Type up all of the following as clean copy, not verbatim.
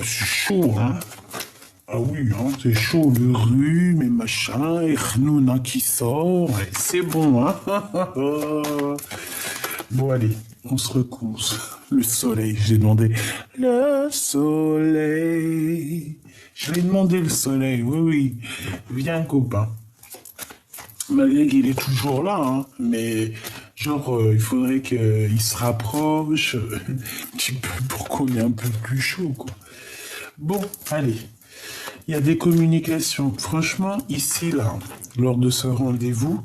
c'est chaud, hein. Ah oui, hein, c'est chaud, le rhume et machin, et Khnouna qui sort, ouais, c'est bon, hein. Bon, allez, on se recouche. Le soleil, j'ai demandé. Le soleil. Je lui ai demandé le soleil, oui, oui. Viens, copain. Malgré qu'il est toujours là, hein, mais genre, il faudrait qu'il se rapproche un petit peu pour qu'on ait un peu plus chaud, quoi. Bon, allez. Il y a des communications. Franchement, ici, là, lors de ce rendez-vous,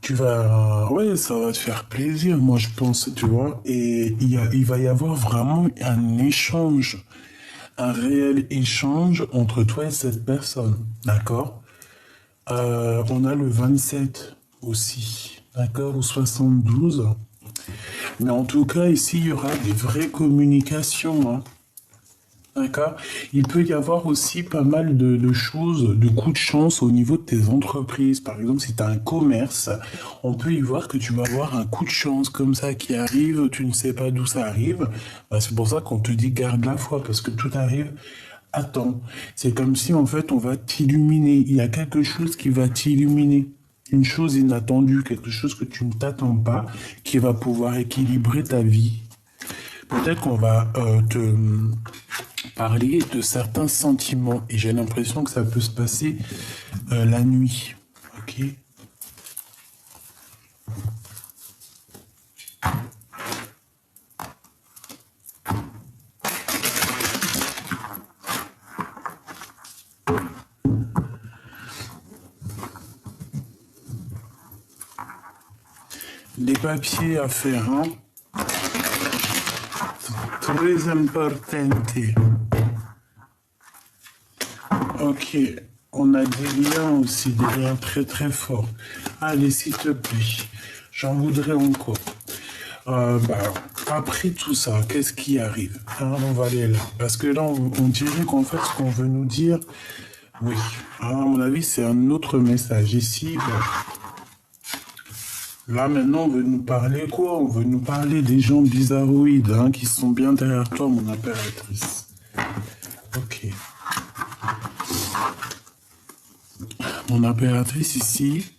tu vas, ouais, ça va te faire plaisir, moi, je pense, tu vois. Et il va y avoir vraiment un échange, un réel échange entre toi et cette personne, d'accord? On a le 27 aussi, d'accord, ou 72. Mais en tout cas, ici, il y aura des vraies communications, hein. D'accord. Il peut y avoir aussi pas mal de choses, de coups de chance au niveau de tes entreprises. Par exemple, si tu as un commerce, on peut y voir que tu vas avoir un coup de chance comme ça qui arrive, tu ne sais pas d'où ça arrive. Bah, c'est pour ça qu'on te dit garde la foi, parce que tout arrive à temps. C'est comme si en fait on va t'illuminer. Il y a quelque chose qui va t'illuminer. Une chose inattendue, quelque chose que tu ne t'attends pas, qui va pouvoir équilibrer ta vie. Peut-être qu'on va te parler de certains sentiments et j'ai l'impression que ça peut se passer la nuit. Ok. Les papiers à faire, hein, très importants. Ok, on a des liens aussi, des liens très très forts. Allez, s'il te plaît, j'en voudrais encore. Bah, après tout ça, qu'est-ce qui arrive? Hein, on va aller là. Parce que là, on dirait qu'en fait, ce qu'on veut nous dire, oui, hein, à mon avis, c'est un autre message. Ici, bah, là, maintenant, on veut nous parler quoi? On veut nous parler des gens bizarroïdes, hein, qui sont bien derrière toi, mon impératrice. Ok. Mon impératrice, ici,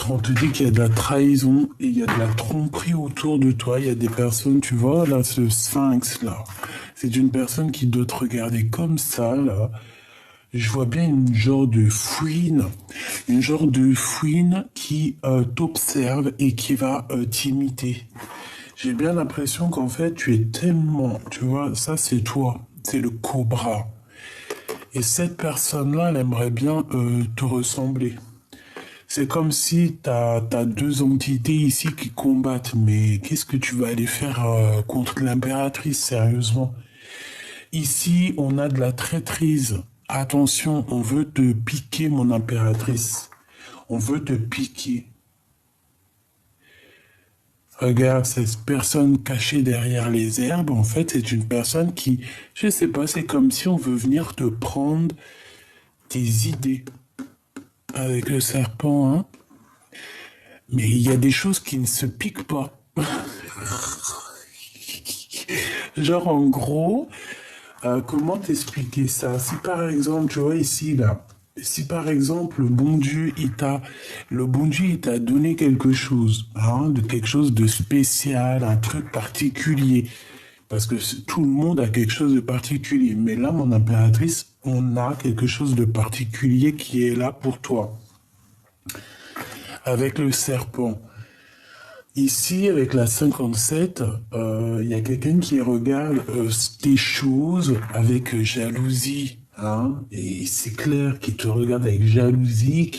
on te dit qu'il y a de la trahison et il y a de la tromperie autour de toi. Il y a des personnes, tu vois, là, ce sphinx, là. C'est une personne qui doit te regarder comme ça, là. Je vois bien une genre de fouine qui t'observe et qui va t'imiter. J'ai bien l'impression qu'en fait, tu es tellement, tu vois, ça c'est toi, c'est le cobra. Et cette personne-là, elle aimerait bien te ressembler. C'est comme si t'as deux entités ici qui combattent, mais qu'est-ce que tu vas aller faire contre l'impératrice, sérieusement? Ici, on a de la traîtrise. Attention, on veut te piquer, mon impératrice. On veut te piquer. Regarde, cette personne cachée derrière les herbes, en fait, c'est une personne qui, je sais pas, c'est comme si on veut venir te prendre tes idées avec le serpent, hein. Mais il y a des choses qui ne se piquent pas. Genre, en gros, comment t'expliquer ça? Si par exemple, tu vois ici, là, si par exemple, le bon Dieu, il t'a donné quelque chose, hein, de quelque chose de spécial, un truc particulier. Parce que tout le monde a quelque chose de particulier. Mais là, mon impératrice, on a quelque chose de particulier qui est là pour toi. Avec le serpent. Ici, avec la 57, il y a quelqu'un qui regarde tes choses avec jalousie. Hein, et c'est clair qu'il te regarde avec jalousie,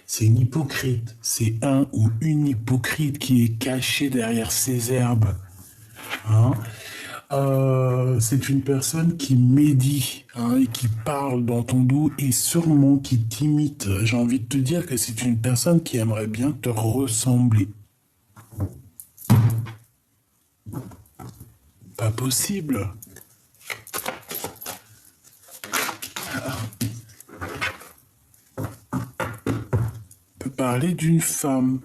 c'est une hypocrite. C'est un ou une hypocrite qui est cachée derrière ces herbes. Hein. C'est une personne qui médit, hein, et qui parle dans ton dos et sûrement qui t'imite. J'ai envie de te dire que c'est une personne qui aimerait bien te ressembler. Pas possible. On peut parler d'une femme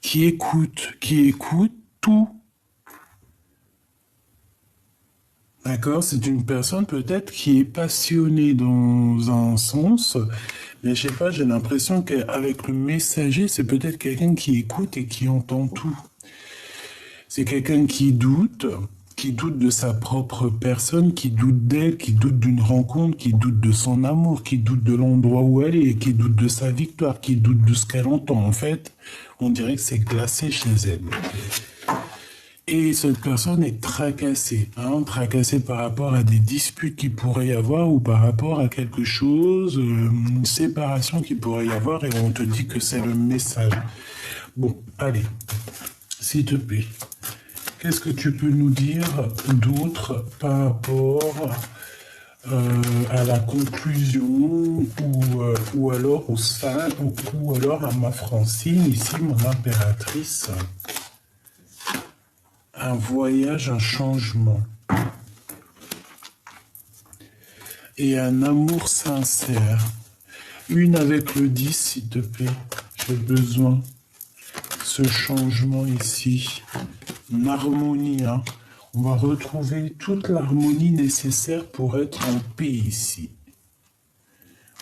qui écoute tout, D'accord? C'est une personne peut-être qui est passionnée dans un sens, mais je sais pas, j'ai l'impression qu'avec le messager, c'est peut-être quelqu'un qui écoute et qui entend tout. C'est quelqu'un qui doute de sa propre personne, qui doute d'elle, qui doute d'une rencontre, qui doute de son amour, qui doute de l'endroit où elle est, qui doute de sa victoire, qui doute de ce qu'elle entend. En fait, on dirait que c'est glacé chez elle. Et cette personne est tracassée, hein, tracassée par rapport à des disputes qui pourraient y avoir ou par rapport à quelque chose, une séparation qui pourrait y avoir et on te dit que c'est le message. Bon, allez, s'il te plaît, qu'est-ce que tu peux nous dire d'autre par rapport à la conclusion ou alors au sein ou alors à ma Francine, ici mon impératrice? Un voyage, un changement. Et un amour sincère. Une avec le 10, s'il te plaît. J'ai besoin. Ce changement ici. Une harmonie, hein. On va retrouver toute l'harmonie nécessaire pour être en paix ici.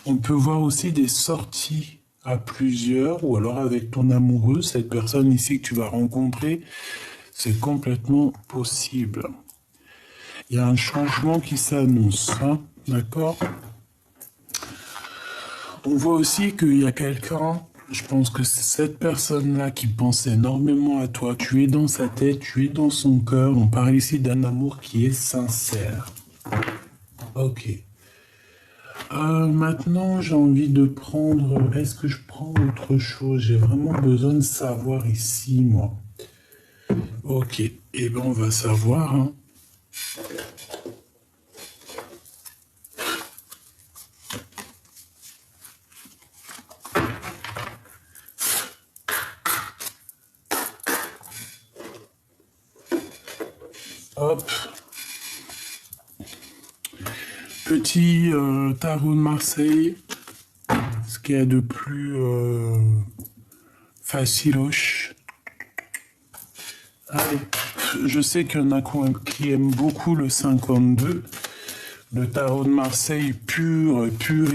On peut voir aussi des sorties à plusieurs ou alors avec ton amoureux, cette personne ici que tu vas rencontrer. C'est complètement possible. Il y a un changement qui s'annonce, hein, d'accord? On voit aussi qu'il y a quelqu'un, je pense que c'est cette personne-là qui pense énormément à toi. Tu es dans sa tête, tu es dans son cœur. On parle ici d'un amour qui est sincère. Ok. Maintenant, j'ai envie de prendre... Est-ce que je prends autre chose? J'ai vraiment besoin de savoir ici, moi. Ok, eh bien on va savoir, hein. Hop. Petit tarot de Marseille. Ce qu'il y a de plus faciloche. Allez. Je sais qu'il y en a qui aiment beaucoup le 52. Le tarot de Marseille pur et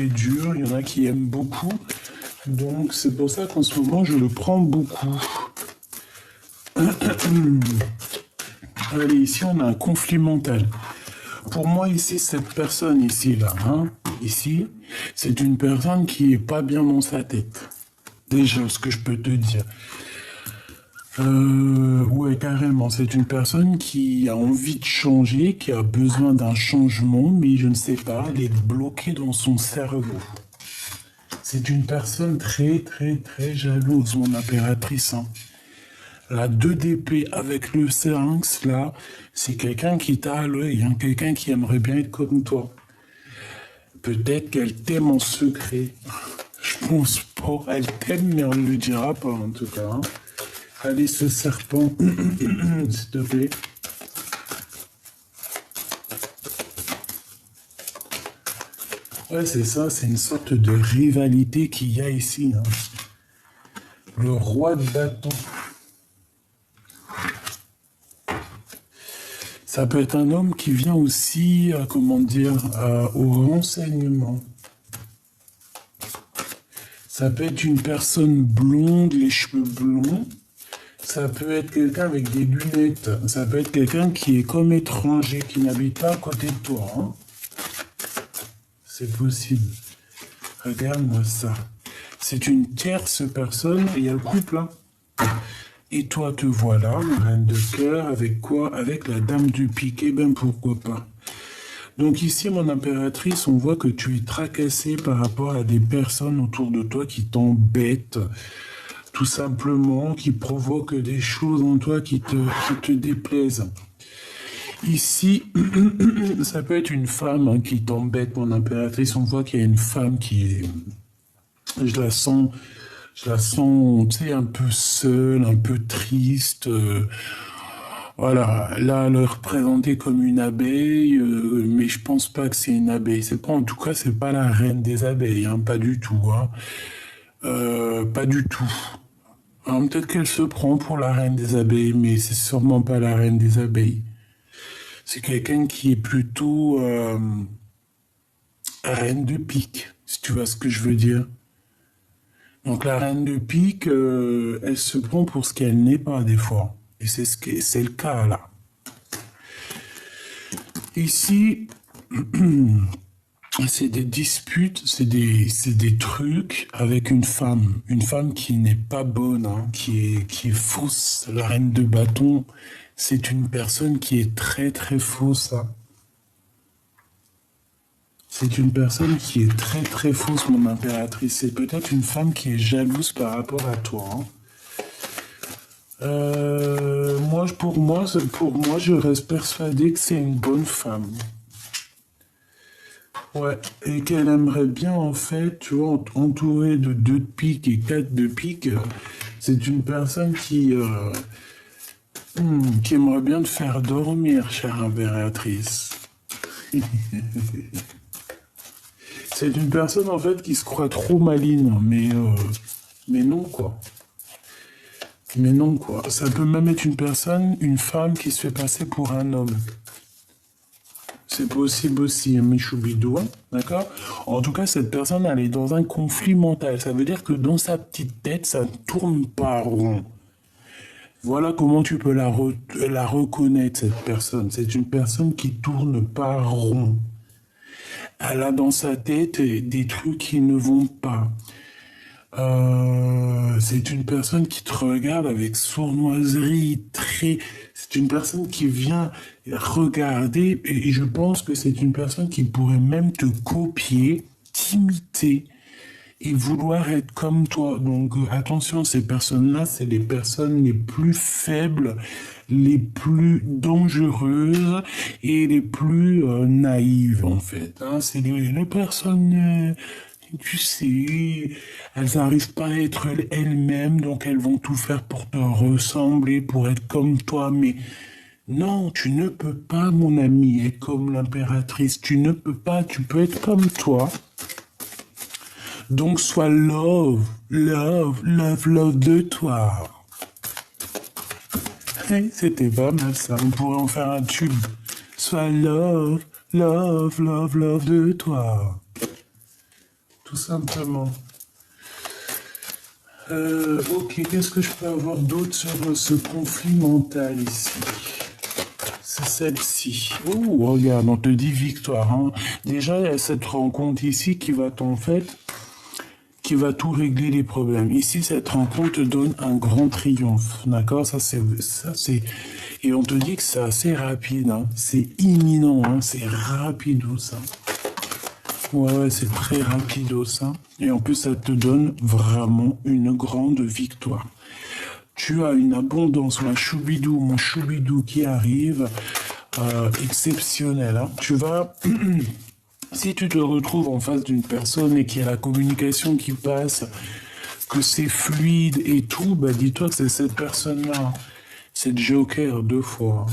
dur. Il y en a qui aiment beaucoup. Donc c'est pour ça qu'en ce moment je le prends beaucoup. Allez, ici on a un conflit mental. Pour moi ici, cette personne ici, là, hein, ici, c'est une personne qui est pas bien dans sa tête. Déjà, ce que je peux te dire. Ouais, carrément, c'est une personne qui a envie de changer, qui a besoin d'un changement, mais je ne sais pas, elle est bloquée dans son cerveau. C'est une personne très, très, très jalouse, mon impératrice, hein. La 2 d'épée avec le Sphinx, là, c'est quelqu'un qui t'a à l'œil, hein, quelqu'un qui aimerait bien être comme toi. Peut-être qu'elle t'aime en secret. Je pense pas. Elle t'aime, mais on ne le dira pas, en tout cas, hein. Allez, ce serpent, s'il te plaît. Ouais, c'est ça, c'est une sorte de rivalité qu'il y a ici, hein. Le roi de bâton. Ça peut être un homme qui vient aussi, comment dire, au renseignement. Ça peut être une personne blonde, les cheveux blonds. Ça peut être quelqu'un avec des lunettes. Ça peut être quelqu'un qui est comme étranger, qui n'habite pas à côté de toi, hein. C'est possible. Regarde-moi ça. C'est une tierce personne et il y a le couple, hein. Et toi, te voilà, reine de cœur, avec quoi? Avec la dame du pique, eh ben pourquoi pas. Donc ici, mon impératrice, on voit que tu es tracassée par rapport à des personnes autour de toi qui t'embêtent, tout simplement, qui provoquent des choses en toi qui te déplaisent. Ici, ça peut être une femme, hein, qui t'embête, mon impératrice. On voit qu'il y a une femme qui est... Je la sens, tu sais, un peu seule, un peu triste. Voilà, là, elle est représentée comme une abeille, mais je pense pas que c'est une abeille. C'est pas, en tout cas, c'est pas la reine des abeilles, hein, pas du tout, hein. Pas du tout. Alors, peut-être qu'elle se prend pour la reine des abeilles, mais c'est sûrement pas la reine des abeilles. C'est quelqu'un qui est plutôt reine de pique, si tu vois ce que je veux dire. Donc la reine de pique, elle se prend pour ce qu'elle n'est pas des fois. Et c'est le cas là. Ici, c'est des disputes, c'est des trucs avec une femme qui n'est pas bonne, hein, qui est fausse. La reine de bâton, c'est une personne qui est très très fausse, hein. C'est une personne qui est très très fausse, mon impératrice. C'est peut-être une femme qui est jalouse par rapport à toi, hein. Pour moi, je reste persuadé que c'est une bonne femme. Ouais, et qu'elle aimerait bien, en fait, tu vois, entourée de deux de pique et quatre de pique, c'est une personne qui aimerait bien te faire dormir, chère impératrice. C'est une personne, en fait, qui se croit trop maligne, mais non, quoi. Mais non, quoi. Ça peut même être une personne, une femme qui se fait passer pour un homme. C'est possible aussi, hein, Michoubidou, hein, d'accord? En tout cas, cette personne, elle est dans un conflit mental. Ça veut dire que dans sa petite tête, ça ne tourne pas rond. Voilà comment tu peux la reconnaître, cette personne. C'est une personne qui tourne pas rond. Elle a dans sa tête des trucs qui ne vont pas. C'est une personne qui te regarde avec sournoiserie, c'est une personne qui vient regarder, et je pense que c'est une personne qui pourrait même te copier, t'imiter, et vouloir être comme toi. Donc attention, ces personnes-là, c'est les personnes les plus faibles, les plus dangereuses et les plus naïves, en fait, hein. C'est les personnes, tu sais, elles n'arrivent pas à être elles-mêmes, donc elles vont tout faire pour te ressembler, pour être comme toi, mais non, tu ne peux pas, mon ami, être comme l'impératrice. Tu ne peux pas, tu peux être comme toi. Donc sois love de toi. Hey, c'était pas mal ça, on pourrait en faire un tube. Sois love de toi. Tout simplement. Ok, qu'est-ce que je peux avoir d'autre sur ce conflit mental ici? C'est celle-ci. Oh, regarde, on te dit victoire, hein. Déjà, il y a cette rencontre ici qui va tout régler les problèmes. Ici, cette rencontre te donne un grand triomphe, d'accord? Et on te dit que c'est assez rapide, hein. C'est imminent, hein. C'est rapido, ça. Ouais, c'est très rapido, ça. Et en plus, ça te donne vraiment une grande victoire. Tu as une abondance, mon choubidou qui arrive, exceptionnelle, hein. Si tu te retrouves en face d'une personne et qu'il y a la communication qui passe, que c'est fluide et tout, bah dis-toi que c'est cette personne-là. C'est Joker 2 fois.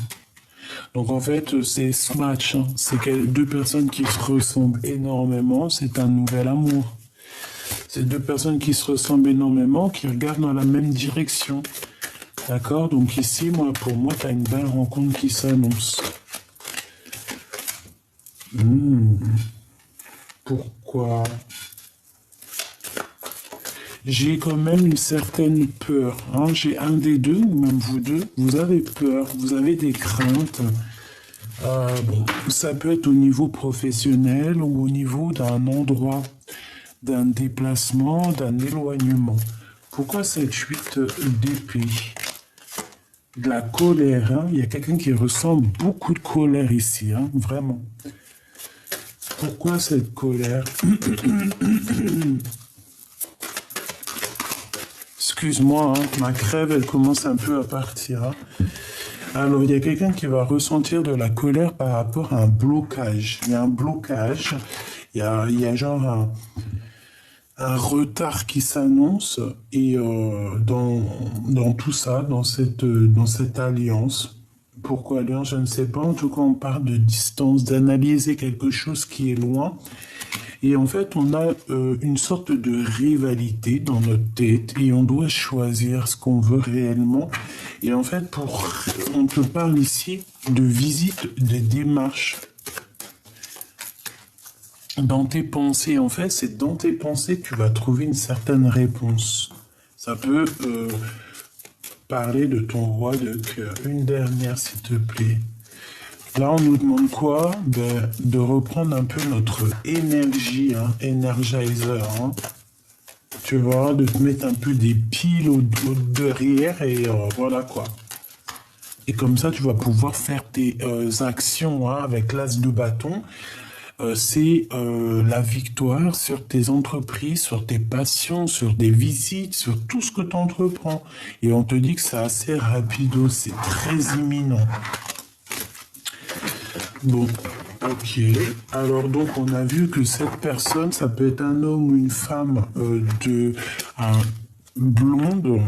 Donc en fait, c'est ce match, hein. Deux personnes qui se ressemblent énormément, c'est un nouvel amour. C'est deux personnes qui se ressemblent énormément, qui regardent dans la même direction. D'accord? Donc ici, pour moi, tu as une belle rencontre qui s'annonce. Pourquoi? J'ai quand même une certaine peur, hein. J'ai un des deux, ou même vous deux, vous avez peur, vous avez des craintes. Bon, ça peut être au niveau professionnel ou au niveau d'un endroit, d'un déplacement, d'un éloignement. Pourquoi cette 8 d'épée? De la colère, hein. Il y a quelqu'un qui ressent beaucoup de colère ici, hein, vraiment. Pourquoi cette colère? Excuse-moi, hein, ma crève, elle commence un peu à partir, hein. Alors, il y a quelqu'un qui va ressentir de la colère par rapport à un blocage. Il y a un blocage, il y a genre un retard qui s'annonce, et dans tout ça, dans cette alliance. Pourquoi alliance, je ne sais pas. En tout cas, on parle de distance, d'analyser quelque chose qui est loin. Et en fait, on a une sorte de rivalité dans notre tête et on doit choisir ce qu'on veut réellement. Et en fait, on te parle ici de visite, de démarche. Dans tes pensées, en fait, c'est dans tes pensées que tu vas trouver une certaine réponse. Ça peut parler de ton roi de cœur. Une dernière, s'il te plaît. Là, on nous demande quoi? De reprendre un peu notre énergie, hein, Energizer. Hein. Tu vois, de te mettre un peu des piles au derrière et voilà quoi. Et comme ça, tu vas pouvoir faire tes actions hein, avec l'as de bâton. C'est la victoire sur tes entreprises, sur tes passions, sur des visites, sur tout ce que tu entreprends. Et on te dit que c'est assez rapido, c'est très imminent. Bon, ok. Alors donc on a vu que cette personne, ça peut être un homme ou une femme blonde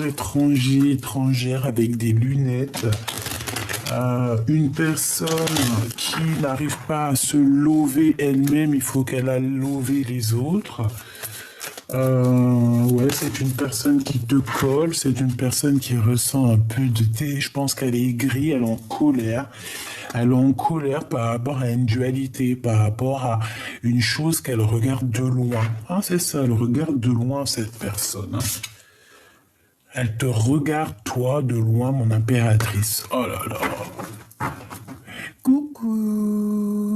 étrangère avec des lunettes. Une personne qui n'arrive pas à se lever elle-même, il faut qu'elle a levé les autres. Ouais, c'est une personne qui te colle, c'est une personne qui ressent un peu de thé. Je pense qu'elle est aigrie, elle est en colère. Elle est en colère par rapport à une dualité, par rapport à une chose qu'elle regarde de loin. Hein, c'est ça, elle regarde de loin cette personne. Hein. Elle te regarde, toi, de loin, mon impératrice. Oh là là. Coucou.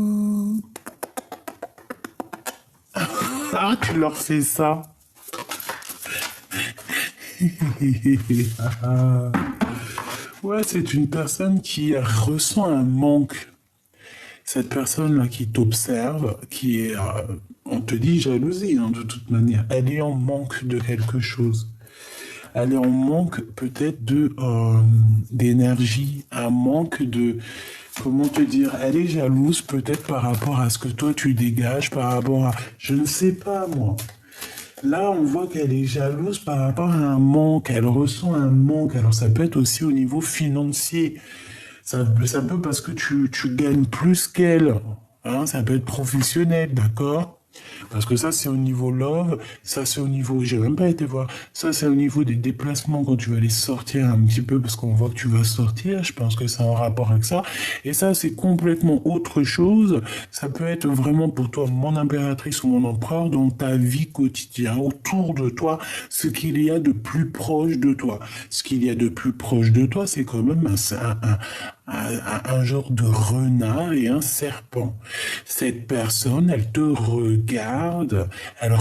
Ah, tu leur fais ça. Ouais, c'est une personne qui ressent un manque. Cette personne-là qui t'observe, qui est, on te dit jalousie, hein, de toute manière. Elle est en manque de quelque chose. Elle est en manque peut-être d'énergie, un manque de, comment te dire, elle est jalouse peut-être par rapport à ce que toi tu dégages, par rapport à, je ne sais pas moi. Là, on voit qu'elle est jalouse par rapport à un manque, elle ressent un manque. Alors ça peut être aussi au niveau financier. Ça peut parce que tu gagnes plus qu'elle. Hein, ça peut être professionnel, d'accord? Parce que ça, c'est au niveau love, ça, c'est au niveau, j'ai même pas été voir, ça, c'est au niveau des déplacements quand tu vas aller sortir un petit peu, parce qu'on voit que tu vas sortir, je pense que c'est en rapport avec ça. Et ça, c'est complètement autre chose. Ça peut être vraiment pour toi, mon impératrice ou mon empereur, dans ta vie quotidienne, autour de toi, ce qu'il y a de plus proche de toi. Ce qu'il y a de plus proche de toi, c'est quand même un genre de renard et un serpent. Cette personne, elle te regarde, elle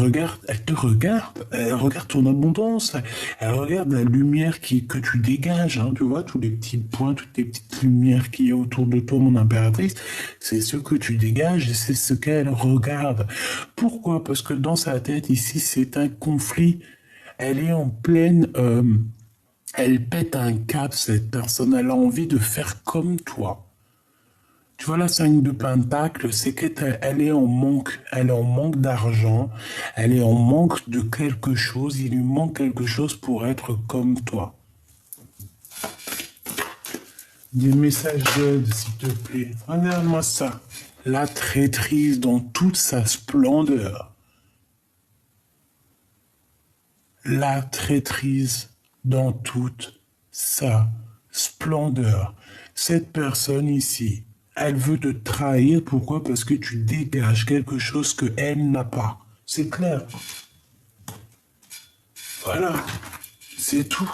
te regarde, elle regarde ton abondance, elle regarde la lumière que tu dégages, hein, tu vois, tous les petits points, toutes les petites lumières qu'il y a autour de toi, mon impératrice, c'est ce que tu dégages et c'est ce qu'elle regarde. Pourquoi? Parce que dans sa tête, ici, c'est un conflit. Elle est en pleine... elle pète un cap, cette personne. Elle a envie de faire comme toi. Tu vois, la 5 de Pentacle, c'est qu'elle est en manque. Elle est en manque d'argent. Elle est en manque de quelque chose. Il lui manque quelque chose pour être comme toi. Des messages d'aide, s'il te plaît. Regarde-moi ça. La traîtrise dans toute sa splendeur. La traîtrise dans toute sa splendeur. Cette personne ici, elle veut te trahir. Pourquoi? Parce que tu dégages quelque chose qu'elle n'a pas. C'est clair. Voilà. C'est tout.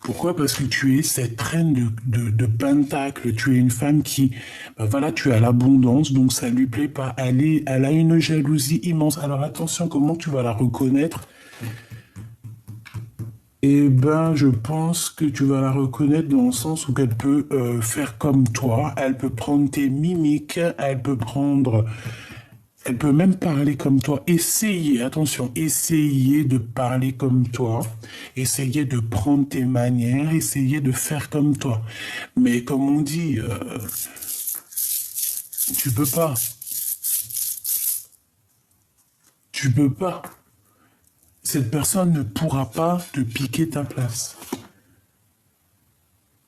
Pourquoi? Parce que tu es cette reine de Pentacle. Tu es une femme qui, ben voilà, tu as l'abondance, donc ça lui plaît pas. Elle a une jalousie immense. Alors attention, comment tu vas la reconnaître? Eh ben, je pense que tu vas la reconnaître dans le sens où elle peut faire comme toi, elle peut prendre tes mimiques, elle peut même parler comme toi. Essayez, attention, essayez de parler comme toi, essayez de prendre tes manières, essayez de faire comme toi. Mais comme on dit, tu peux pas, tu peux pas. Cette personne ne pourra pas te piquer ta place.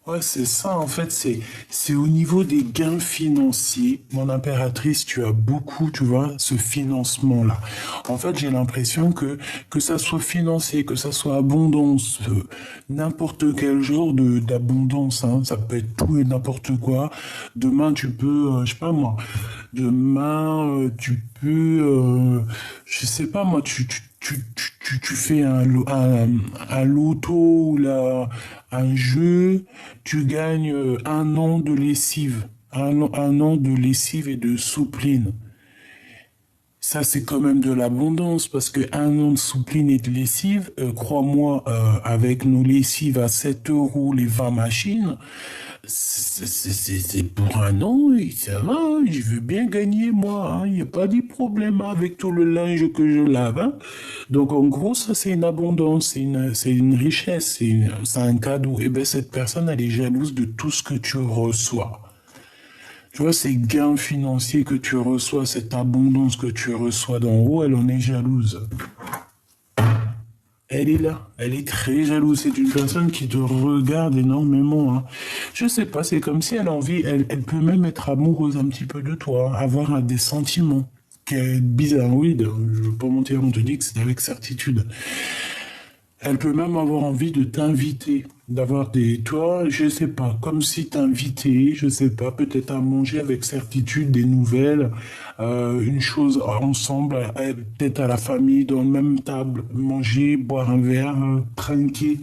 Ouais, c'est ça, en fait, c'est au niveau des gains financiers. Mon impératrice, tu as beaucoup, tu vois, ce financement-là. En fait, j'ai l'impression que ça soit financier, que ça soit abondance, n'importe quel genre d'abondance, hein. Ça peut être tout et n'importe quoi. Demain, tu peux, je sais pas moi, demain, tu peux, je sais pas moi, tu fais un loto ou là, un jeu, tu gagnes un an de lessive, un an de lessive et de soupline. Ça, c'est quand même de l'abondance parce que un an de soupline et de lessive, crois-moi, avec nos lessives à 7 euros les 20 machines, c'est pour un an, et ça va, je veux bien gagner moi, il n'y a pas de problème avec tout le linge que je lave, hein. Donc en gros, ça c'est une abondance, c'est une richesse, c'est un cadeau. Et bien cette personne, elle est jalouse de tout ce que tu reçois. Tu vois, ces gains financiers que tu reçois, cette abondance que tu reçois d'en haut, elle en est jalouse. Elle est là, elle est très jalouse. C'est une personne qui te regarde énormément, hein. Je sais pas, c'est comme si elle a envie, elle peut même être amoureuse un petit peu de toi, avoir des sentiments. Qui est bizarre, oui, je veux pas mentir, on te dit que c'est avec certitude. Elle peut même avoir envie de t'inviter, d'avoir des, toi, je sais pas, comme si t'invitais, je sais pas, peut-être à manger avec certitude des nouvelles, une chose ensemble, peut-être à la famille, dans la même table, manger, boire un verre, trinquer.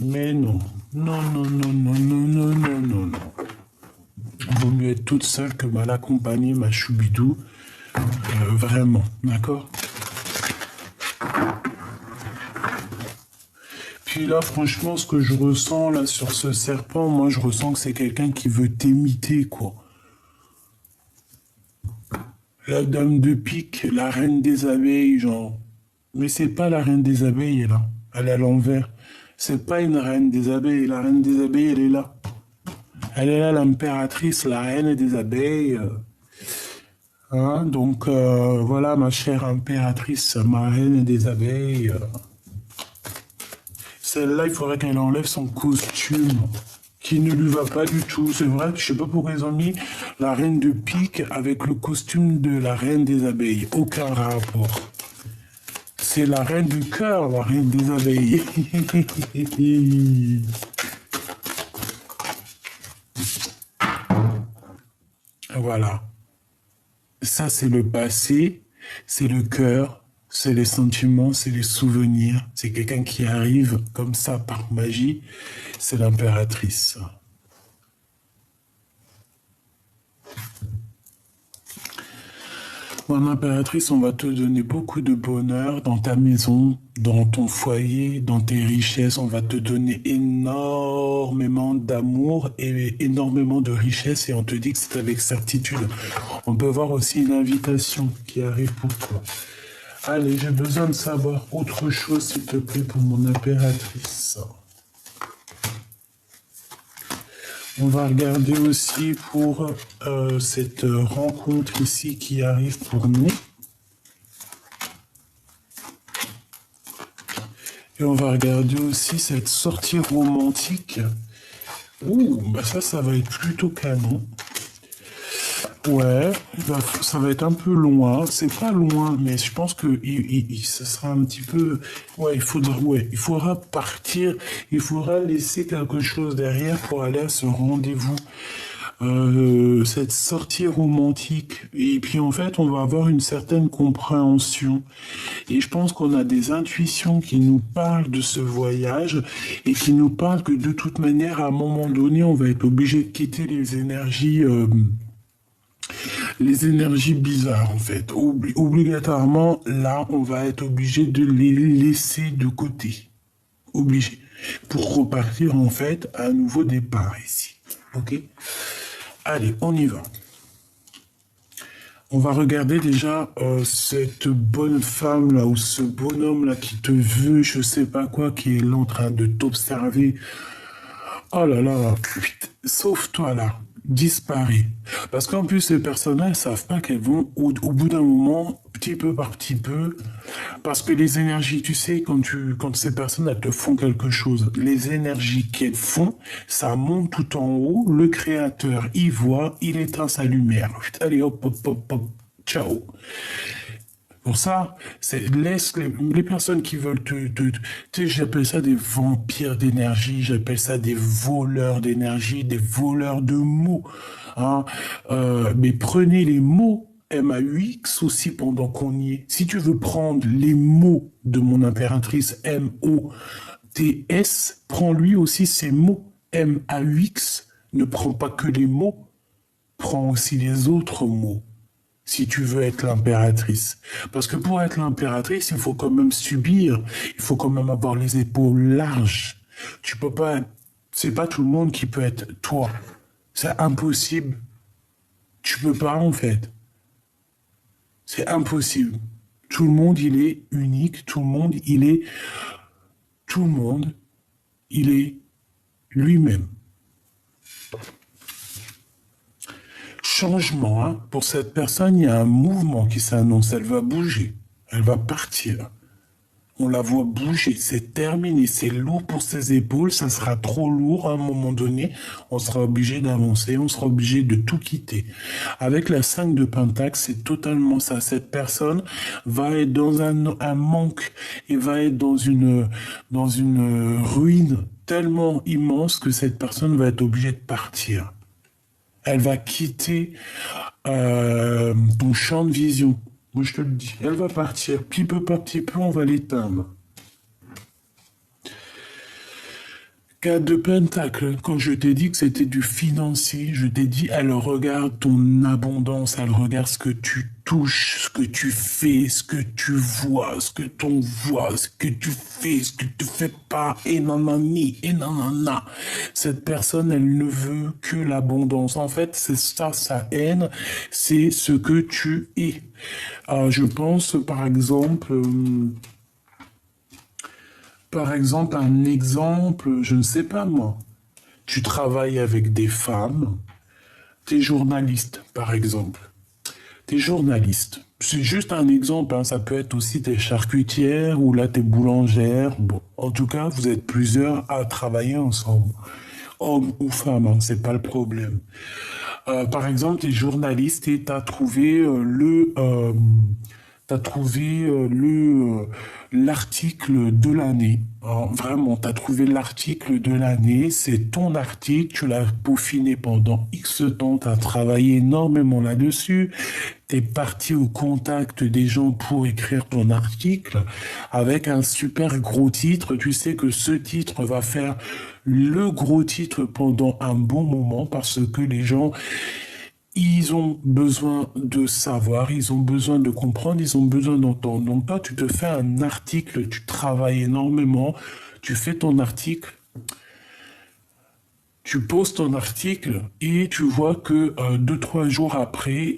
Mais non, non, non, non, non, non, non, non, non, non. Vaut mieux être toute seule que mal accompagnée, ma choubidou. Vraiment, d'accord? Puis là, franchement, ce que je ressens là sur ce serpent, moi, je ressens que c'est quelqu'un qui veut t'imiter, quoi. La dame de pique, la reine des abeilles, genre. Mais c'est pas la reine des abeilles, là. Elle est à l'envers. C'est pas une reine des abeilles. La reine des abeilles, elle est là. Elle est là, l'impératrice, la reine des abeilles. Hein, donc, voilà, ma chère impératrice, ma reine des abeilles. Celle-là, il faudrait qu'elle enlève son costume, qui ne lui va pas du tout. C'est vrai, je sais pas pourquoi ils ont mis la reine de pique avec le costume de la reine des abeilles. Aucun rapport. C'est la reine du cœur, la reine des abeilles. Voilà. Ça, c'est le passé, c'est le cœur, c'est les sentiments, c'est les souvenirs. C'est quelqu'un qui arrive comme ça par magie. C'est l'impératrice. Mon impératrice, on va te donner beaucoup de bonheur dans ta maison, dans ton foyer, dans tes richesses. On va te donner énormément d'amour et énormément de richesses et on te dit que c'est avec certitude. On peut voir aussi une invitation qui arrive pour toi. Allez, j'ai besoin de savoir autre chose, s'il te plaît, pour mon impératrice. On va regarder aussi pour cette rencontre ici qui arrive pour nous. Et on va regarder aussi cette sortie romantique. Ouh, bah ça va être plutôt canon. Ouais, ça va être un peu loin. C'est pas loin, mais je pense que ça sera un petit peu. Ouais, il faudra partir. Il faudra laisser quelque chose derrière pour aller à ce rendez-vous. Cette sortie romantique. Et puis en fait, on va avoir une certaine compréhension. Et je pense qu'on a des intuitions qui nous parlent de ce voyage et qui nous parlent que de toute manière, à un moment donné, on va être obligé de quitter les énergies bizarres, en fait. Obligatoirement, là, on va être obligé de les laisser de côté. Obligé. Pour repartir, en fait, à un nouveau départ ici. OK? Allez, on y va. On va regarder déjà cette bonne femme là ou ce bonhomme là qui te veut, je sais pas quoi, qui est là en train de t'observer. Oh là là, sauve-toi là. disparaît. Parce qu'en plus, ces personnes-là, elles savent pas qu'elles vont, au bout d'un moment, petit peu par petit peu, parce que les énergies, tu sais, quand ces personnes, elles te font quelque chose, les énergies qu'elles font, ça monte tout en haut, le créateur, il voit, il éteint sa lumière. Allez, hop, hop, hop, hop, ciao. Pour ça, laisse les personnes qui veulent tu sais, j'appelle ça des vampires d'énergie, j'appelle ça des voleurs d'énergie, des voleurs de mots. Hein. Mais prenez les mots MAUX aussi pendant qu'on y est. Si tu veux prendre les mots de mon impératrice MOTS, prends lui aussi ces mots MAUX. Ne prends pas que les mots, prends aussi les autres mots si tu veux être l'impératrice. Parce que pour être l'impératrice, il faut quand même subir, il faut quand même avoir les épaules larges. Tu peux pas, c'est pas tout le monde qui peut être toi. C'est impossible. Tu peux pas en fait. C'est impossible. Tout le monde, il est unique. Tout le monde, il est lui-même. Changement, hein. Pour cette personne, il y a un mouvement qui s'annonce. Elle va bouger. Elle va partir. On la voit bouger. C'est terminé. C'est lourd pour ses épaules. Ça sera trop lourd à un moment donné. On sera obligé d'avancer. On sera obligé de tout quitter. Avec la 5 de Pentacle, c'est totalement ça. Cette personne va être dans un manque et va être dans une ruine tellement immense que cette personne va être obligée de partir. Elle va quitter ton champ de vision. Moi, je te le dis. Elle va partir. Petit peu par petit peu, on va l'éteindre. 4 de Pentacle, quand je t'ai dit que c'était du financier, je t'ai dit, elle regarde ton abondance, elle regarde ce que tu touches, ce que tu fais, ce que tu vois, ce que t'on voit, ce que tu fais, ce que tu fais pas, et nanani, et nanana. Cette personne, elle ne veut que l'abondance. En fait, c'est ça, sa haine, c'est ce que tu es. Je pense, par exemple... un exemple, je ne sais pas moi. Tu travailles avec des femmes, t'es journaliste, par exemple. T'es journaliste. C'est juste un exemple, hein. Ça peut être aussi t'es charcutière ou là t'es boulangère. Bon, en tout cas, vous êtes plusieurs à travailler ensemble. Homme ou femme, hein, c'est pas le problème. Par exemple, t'es journaliste et t'as trouvé l'article de l'année. Hein, vraiment, tu as trouvé l'article de l'année, c'est ton article, tu l'as peaufiné pendant X temps, tu as travaillé énormément là-dessus, tu es parti au contact des gens pour écrire ton article avec un super gros titre. Tu sais que ce titre va faire le gros titre pendant un bon moment parce que les gens... ils ont besoin de savoir, ils ont besoin de comprendre, ils ont besoin d'entendre. Donc toi, tu te fais un article, tu travailles énormément, tu fais ton article, tu poses ton article et tu vois que 2-3 jours après,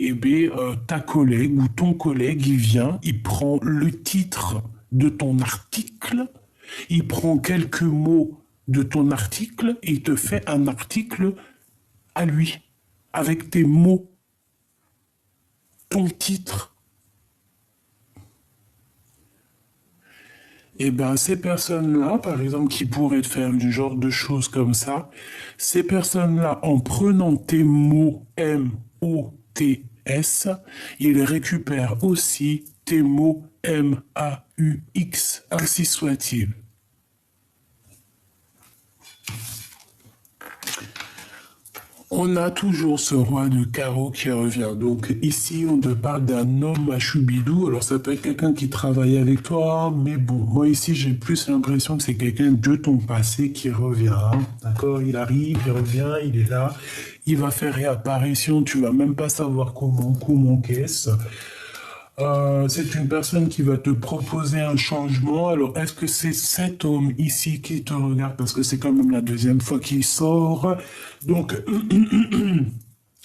ta collègue ou ton collègue, il vient, il prend le titre de ton article, il prend quelques mots de ton article et il te fait un article à lui, avec tes mots, ton titre. Et bien, ces personnes-là, par exemple, qui pourraient te faire du genre de choses comme ça, ces personnes-là, en prenant tes mots M-O-T-S, ils récupèrent aussi tes mots M-A-U-X, ainsi soit-il. On a toujours ce roi de carreau qui revient. Donc ici, on te parle d'un homme à Choubidou. Alors ça peut être quelqu'un qui travaille avec toi, mais bon, moi ici, j'ai plus l'impression que c'est quelqu'un de ton passé qui revient. Hein. D'accord? Il arrive, il revient, il est là. Il va faire réapparition. Tu vas même pas savoir comment qu'est-ce. C'est une personne qui va te proposer un changement. Alors, est-ce que c'est cet homme ici qui te regarde? Parce que c'est quand même la deuxième fois qu'il sort. Donc,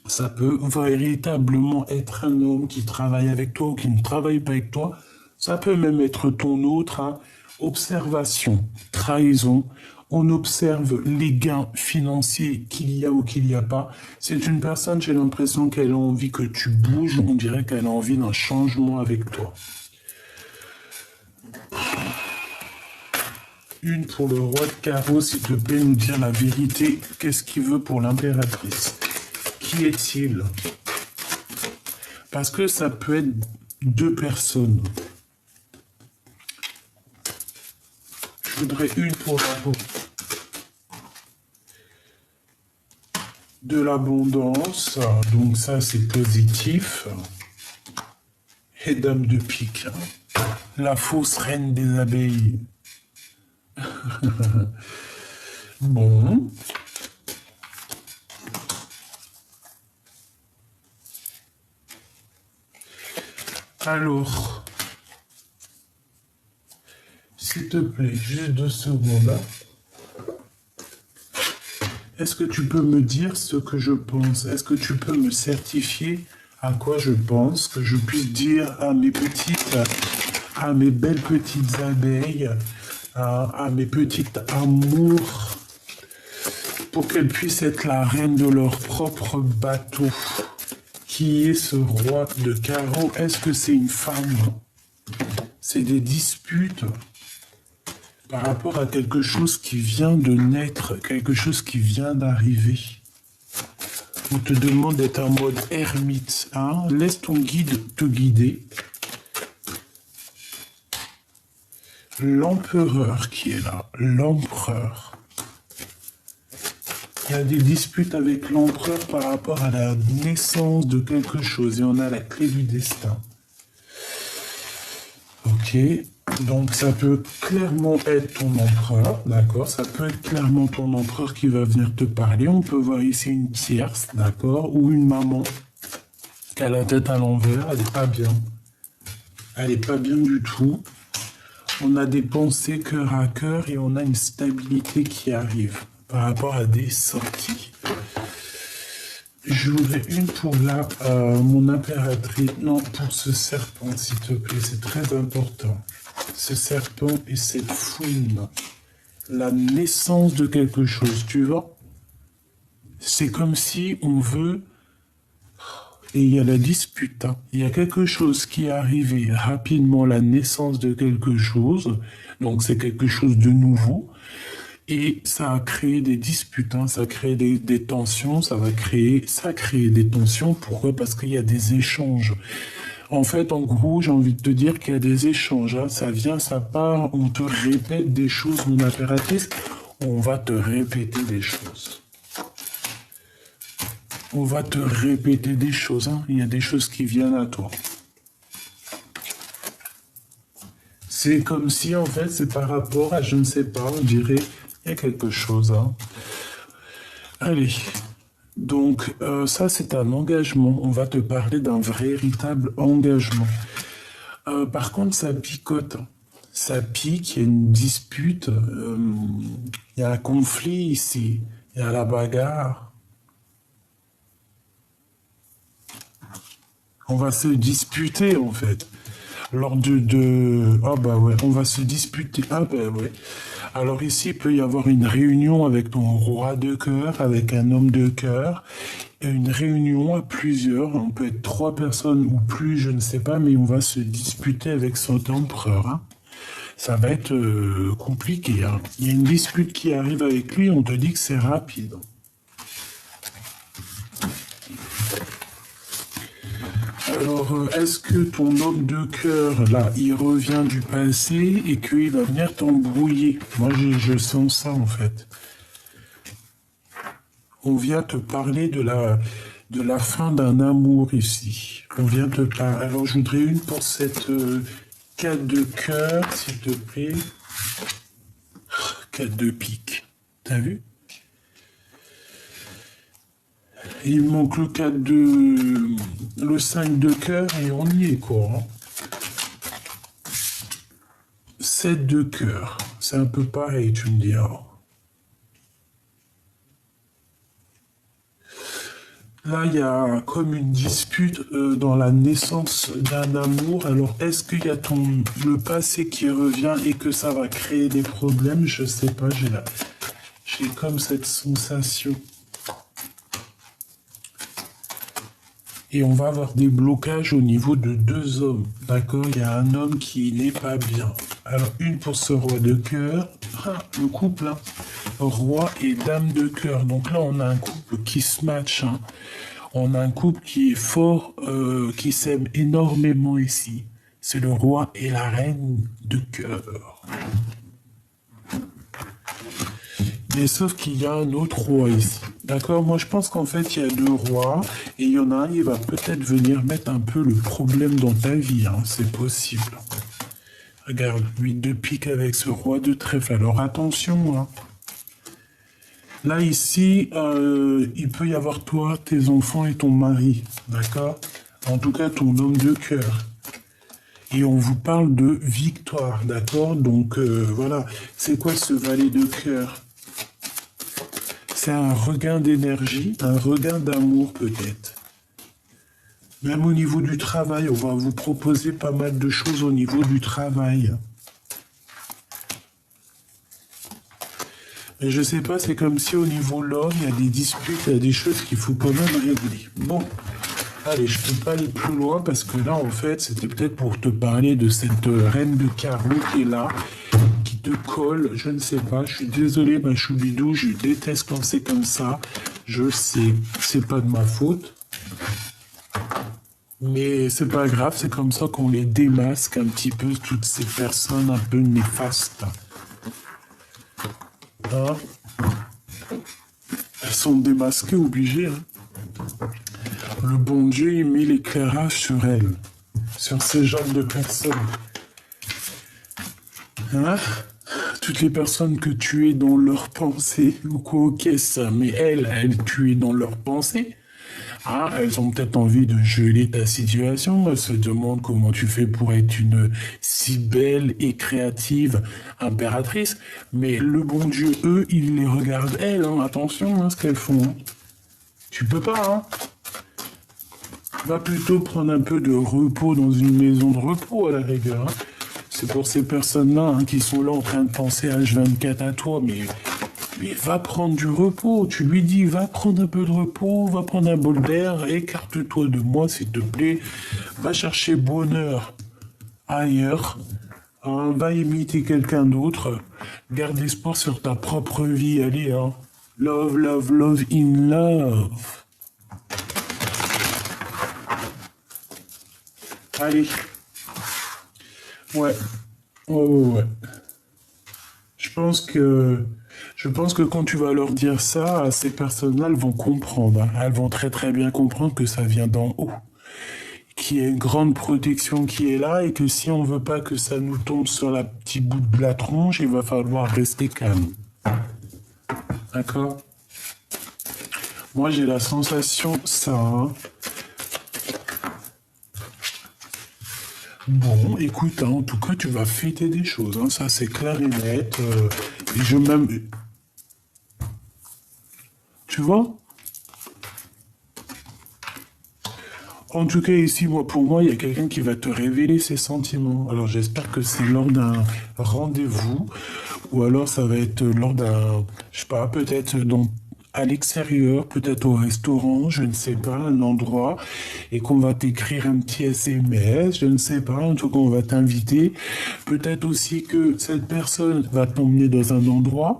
ça peut véritablement être un homme qui travaille avec toi ou qui ne travaille pas avec toi. Ça peut même être ton autre. Hein. Observation, trahison. On observe les gains financiers qu'il y a ou qu'il n'y a pas. C'est une personne, j'ai l'impression qu'elle a envie que tu bouges. On dirait qu'elle a envie d'un changement avec toi. Une pour le roi de carreau, s'il te plaît, nous dire la vérité. Qu'est-ce qu'il veut pour l'impératrice? Qui est-il? Parce que ça peut être deux personnes. Je voudrais une pour de l'abondance. Donc ça, c'est positif. Et dame de pique. La fausse reine des abeilles. Bon. Alors, s'il te plaît, juste 2 secondes. Est-ce que tu peux me dire ce que je pense? Est-ce que tu peux me certifier à quoi je pense, que je puisse dire à mes belles petites abeilles, à mes petites amours, pour qu'elles puissent être la reine de leur propre bateau? Qui est ce roi de carreau? Est-ce que c'est une femme? C'est des disputes par rapport à quelque chose qui vient de naître, quelque chose qui vient d'arriver. On te demande d'être en mode ermite. Hein? Laisse ton guide te guider. L'empereur qui est là. L'empereur. Il y a des disputes avec l'empereur par rapport à la naissance de quelque chose. Et on a la clé du destin. Ok. Donc ça peut clairement être ton empereur. D'accord. Ça peut être clairement ton empereur qui va venir te parler. On peut voir ici une tierce. D'accord. Ou une maman qui a la tête à l'envers. Elle n'est pas bien. Elle n'est pas bien du tout. On a des pensées cœur à cœur et on a une stabilité qui arrive par rapport à des sorties. Je voudrais une pour mon impératrice. Non, pour ce serpent, s'il te plaît. C'est très important. Ce serpent et cette fouine. La naissance de quelque chose, tu vois. C'est comme si on veut... Et il y a la dispute. Hein. Il y a quelque chose qui est arrivé rapidement, la naissance de quelque chose. Donc c'est quelque chose de nouveau. Et ça a créé des disputes, hein, ça a créé des tensions, ça a créé des tensions. Pourquoi? Parce qu'il y a des échanges. En fait, en gros, j'ai envie de te dire qu'il y a des échanges. Hein. Ça vient, ça part, on te répète des choses, mon impératrice. On va te répéter des choses. On va te répéter des choses. Hein. Il y a des choses qui viennent à toi. C'est comme si, en fait, c'est par rapport à, je ne sais pas, on dirait... Il y a quelque chose. Hein. Allez. Donc, ça, c'est un engagement. On va te parler d'un véritable engagement. Par contre, ça picote. Ça pique, il y a une dispute. Il y a un conflit ici. Il y a la bagarre. On va se disputer, en fait. Lors Ah bah ouais, on va se disputer. Ah bah ouais. Alors ici, il peut y avoir une réunion avec ton roi de cœur, avec un homme de cœur. Une réunion à plusieurs. On peut être 3 personnes ou plus, je ne sais pas, mais on va se disputer avec son empereur. Hein. Ça va être compliqué. Hein. Il y a une dispute qui arrive avec lui, on te dit que c'est rapide. Alors, est-ce que ton homme de cœur, là, il revient du passé et qu'il va venir t'embrouiller? Moi, je sens ça, en fait. On vient te parler de la fin d'un amour ici. On vient te parler. Alors, je voudrais une pour cette 4 de cœur, s'il te plaît. 4 de pique. T'as vu? Il manque le 4 de... le 5 de cœur et on y est, quoi. Hein. 7 de cœur. C'est un peu pareil, tu me diras. Là, il y a comme une dispute dans la naissance d'un amour. Alors, est-ce qu'il y a le passé qui revient et que ça va créer des problèmes? Je sais pas, J'ai comme cette sensation. Et on va avoir des blocages au niveau de deux hommes. D'accord? Il y a un homme qui n'est pas bien. Alors, une pour ce roi de cœur. Ah, le couple, hein. Roi et dame de cœur. Donc là, on a un couple qui se match. Hein. On a un couple qui est fort, qui s'aime énormément ici. C'est le roi et la reine de cœur. Mais sauf qu'il y a un autre roi ici. D'accord? Moi, je pense qu'en fait, il y a deux rois. Et il y en a un, il va peut-être venir mettre un peu le problème dans ta vie. Hein. C'est possible. Regarde, 8 de pique avec ce roi de trèfle. Alors, attention. Hein. Là, ici, il peut y avoir toi, tes enfants et ton mari. D'accord? En tout cas, ton homme de cœur. Et on vous parle de victoire. D'accord? Donc, voilà. C'est quoi ce valet de cœur? C'est un regain d'énergie, un regain d'amour peut-être. Même au niveau du travail, on va vous proposer pas mal de choses au niveau du travail. Mais je sais pas, c'est comme si au niveau de l'homme, il y a des disputes, il y a des choses qu'il faut quand même régler. Bon, allez, je peux pas aller plus loin parce que là, en fait, c'était peut-être pour te parler de cette reine de carreau qui est là, qui te colle, je ne sais pas. Je suis désolé, ma choubidou, je déteste quand c'est comme ça. Je sais, c'est pas de ma faute. Mais c'est pas grave, c'est comme ça qu'on les démasque un petit peu, toutes ces personnes un peu néfastes. Hein? Elles sont démasquées, obligées. Hein? Le bon Dieu, il met l'éclairage sur elles, sur ces genres de personnes. Hein? Toutes les personnes que tu es dans leurs pensées, ou quoi, ok, ça, mais elles, tu es dans leurs pensées. Ah, elles ont peut-être envie de geler ta situation. Elles se demandent comment tu fais pour être une si belle et créative impératrice. Mais le bon Dieu, eux, ils les regardent, elles. Hein. Attention à ce qu'elles font. Hein. Tu peux pas, hein. Va plutôt prendre un peu de repos dans une maison de repos, à la rigueur. Hein. C'est pour ces personnes-là hein, qui sont là en train de penser H24 à toi, mais va prendre du repos. Tu lui dis, va prendre un peu de repos, va prendre un bol d'air, écarte-toi de moi, s'il te plaît. Va chercher bonheur ailleurs. Hein, va imiter quelqu'un d'autre. Garde espoir sur ta propre vie. Allez, hein. Love, love, love in love. Allez. Ouais. Ouais. Je pense que quand tu vas leur dire ça, ces personnes-là, elles vont comprendre. Hein. Elles vont très très bien comprendre que ça vient d'en haut. Qu'il y a une grande protection qui est là et que si on veut pas que ça nous tombe sur la petite bout de la tronche, il va falloir rester calme. D'accord? Moi, j'ai la sensation, ça... Hein. Bon, écoute, hein, en tout cas, tu vas fêter des choses, hein, ça c'est clair et net. Et je même... Tu vois? En tout cas, ici, pour moi, il y a quelqu'un qui va te révéler ses sentiments. Alors, j'espère que c'est lors d'un rendez-vous, ou alors ça va être lors d'un, je sais pas, peut-être à l'extérieur, peut-être au restaurant, je ne sais pas, un endroit, et qu'on va t'écrire un petit SMS, je ne sais pas, en tout cas, on va t'inviter. Peut-être aussi que cette personne va t'emmener dans un endroit,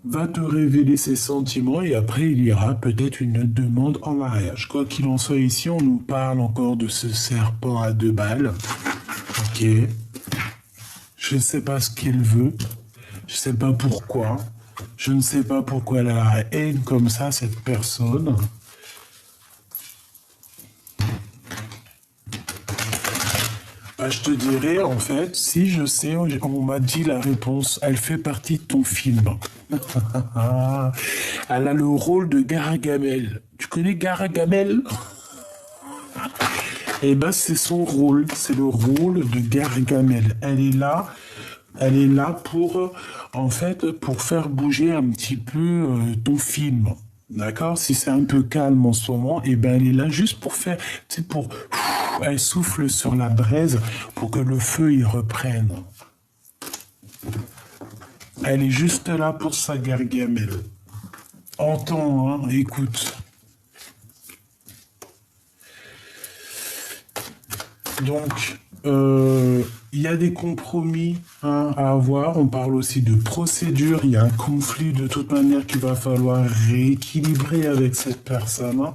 va te révéler ses sentiments, et après, il y aura peut-être une demande en mariage. Quoi qu'il en soit, ici, on nous parle encore de ce serpent à 2 balles. Ok. Je ne sais pas ce qu'elle veut. Je ne sais pas pourquoi. Je ne sais pas pourquoi elle a la haine comme ça, cette personne. Bah, je te dirais, en fait, si je sais, on m'a dit la réponse, elle fait partie de ton film. Elle a le rôle de Gargamel. Tu connais Gargamel? Eh ben, c'est son rôle, c'est le rôle de Gargamel. Elle est là pour, en fait, pour faire bouger un petit peu ton film. D'accord? Si c'est un peu calme en ce moment, eh ben, elle est là juste pour faire, tu sais, pour, elle souffle sur la braise pour que le feu, il reprenne. Elle est juste là pour sa gargamelle. Entends, hein, écoute. Donc, il y a des compromis hein, à avoir. On parle aussi de procédure. Il y a un conflit de toute manière qu'il va falloir rééquilibrer avec cette personne. Hein.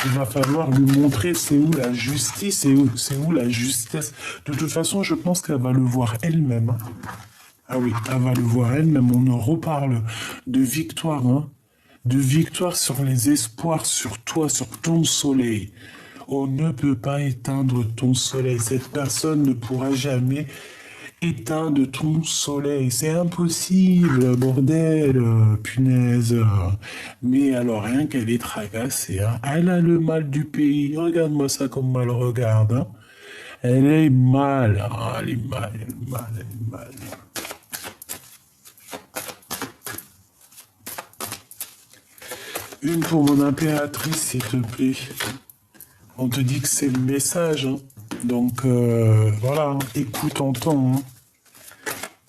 Il va falloir lui montrer c'est où la justice, c'est où la justesse. De toute façon, je pense qu'elle va le voir elle-même. Hein. Ah oui, elle va le voir elle-même. On en reparle de victoire, hein. De victoire sur les espoirs, sur toi, sur ton soleil. On ne peut pas éteindre ton soleil. Cette personne ne pourra jamais éteindre ton soleil. C'est impossible, bordel, punaise. Mais alors, rien qu'elle est tracassée. Hein. Elle a le mal du pays. Regarde-moi ça comme elle regarde. Hein. Elle est mal. Ah, elle est mal, elle est mal, elle est mal. Une pour mon impératrice, s'il te plaît. On te dit que c'est le message. Hein. Donc, voilà. Hein. Écoute, entends. Hein.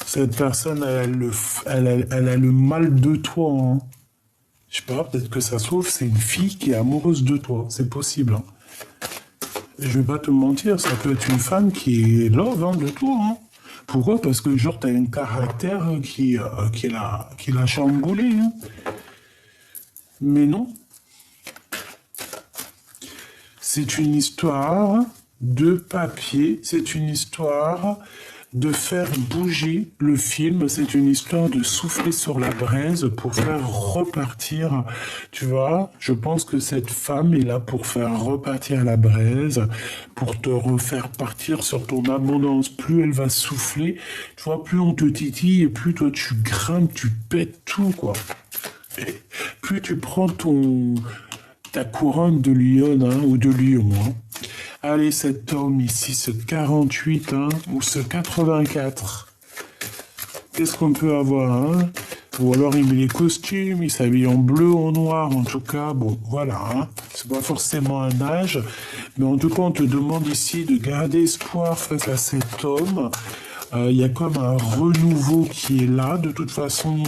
Cette personne, elle a le mal de toi. Hein. Je sais pas, peut-être que ça se trouve, c'est une fille qui est amoureuse de toi. C'est possible. Hein. Je vais pas te mentir, ça peut être une femme qui est love hein, de toi. Hein. Pourquoi? Parce que, genre, t'as un caractère qui l'a chamboulé. Hein. Mais non. C'est une histoire de papier, c'est une histoire de faire bouger le film, c'est une histoire de souffler sur la braise pour faire repartir, tu vois, je pense que cette femme est là pour faire repartir la braise, pour te refaire partir sur ton abondance. Plus elle va souffler, tu vois, plus on te titille et plus toi tu grimpes, tu pètes tout, quoi. Et plus tu prends ta couronne de lion hein, ou de lion. Hein. Allez, cet homme ici, ce 48 hein, ou ce 84. Qu'est-ce qu'on peut avoir hein? Ou alors il met les costumes, il s'habille en bleu, en noir, en tout cas, bon, voilà. Hein. C'est pas forcément un âge, mais en tout cas, on te demande ici de garder espoir face à cet homme. Il y a comme un renouveau qui est là, de toute façon...